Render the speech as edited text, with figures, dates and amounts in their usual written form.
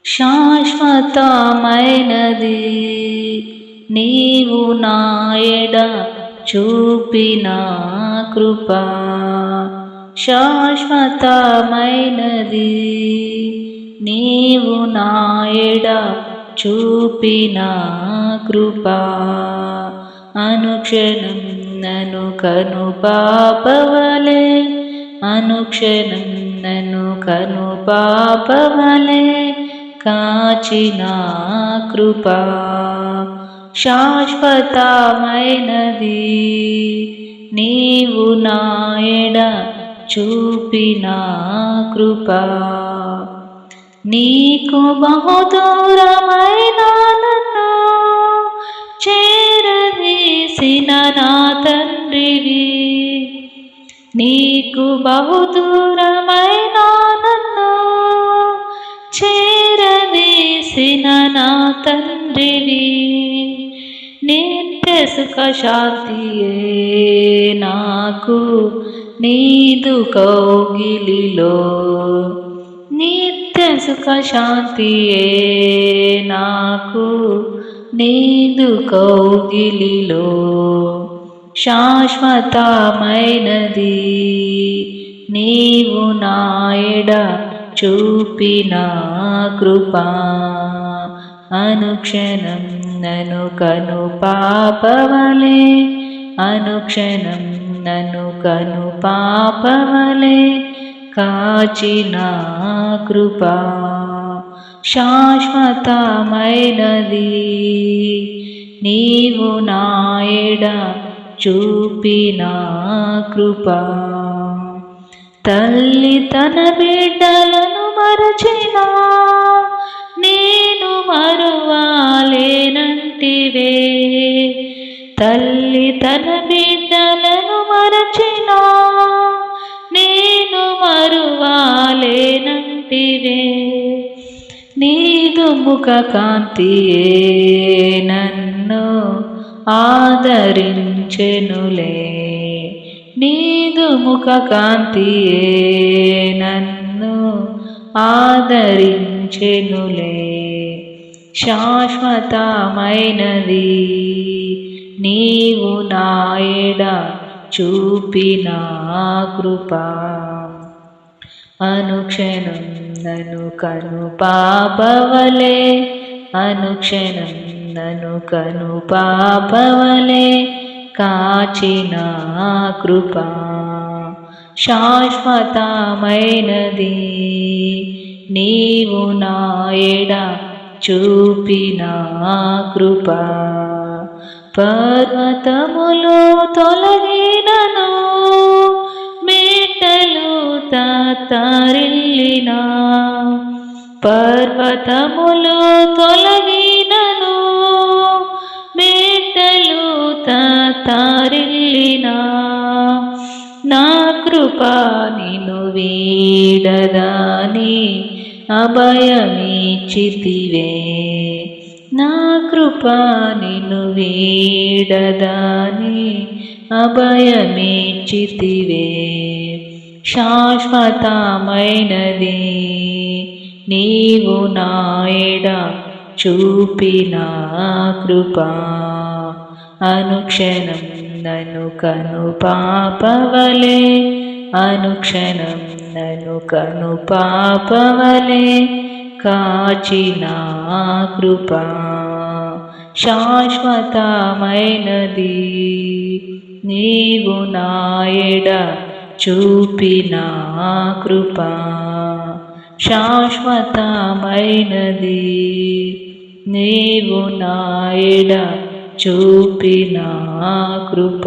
శాశ్వతమైనది నీవు నా ఎడ చూపిన కృప. శాశ్వతమైనది నీవు నా ఎడ చూపిన కృప. అనుక్షణం నన్ను కనుపాపవలే, అనుక్షణం నన్ను కనుపాపవలే కాచిన కృప. శాశ్వతమైనది నీవు నా ఎడ చూపిన కృప. నీకు బహుదూరమైన నన్ను చేరదీసిన నా తండ్రివి, నీకు బహుదూరమైన నన్ను చేరదీసిన నా తండ్రివి. నిత్య సుఖ శాంతియే నాకు నీదు కౌగిలిలో, నిత్య సుఖ శాంతియే నాకు నీదు కౌగిలిలో. శాశ్వతమైనది నీవు నా ఎడ చూపిన కృప. అనుక్షణం నన్ను కనుపాపవలే, అనుక్షణం నన్ను కనుపాపవలే కాచిన కృప. శాశ్వతమైనది నీవు నా ఎడ చూపిన కృప. తల్లి తన బిడ్డలను మరచిన నేను మరువాలేనంటివే, తల్లి తన బిడ్డలను మరచిన నేను మరువాలేనంటివే. నీదు ముఖ కాంతియే నన్ను ఆదరించెనులే, నీదు ముఖ కాంతియే నన్ను ఆదరించెనులే. శాశ్వతమైనది నీవు నా ఎడ చూపిన కృప. అనుక్షణం నన్ను కనుపాపవలే, అనుక్షణం నన్ను కనుపాపవలే కాచిన కృప. శాశ్వతమైనది నీవు నా ఎడ చూపిన కృప. పర్వతములు తొలగినను, మేటలు తత్తరిల్లిన, పర్వతములు తొలగినను, మేటలు తత్తరిల్లిన, నా కృప నిన్ను వీడదని అభయమిచ్చితివే, నా కృప నిన్ను వీడదని అభయమిచ్చితివే. శాశ్వతమైనది నీవు నా ఎడ చూపిన కృప. అనుక్షణం నన్ను కనుపాపవలే, అనుక్షణం నన్ను కనుపాపవలే కాచిన కృప. శాశ్వతమైనది నీవు నా ఎడ చూపిన కృప. శాశ్వతమైనది నీవు నా ఎడ చూపిన కృప.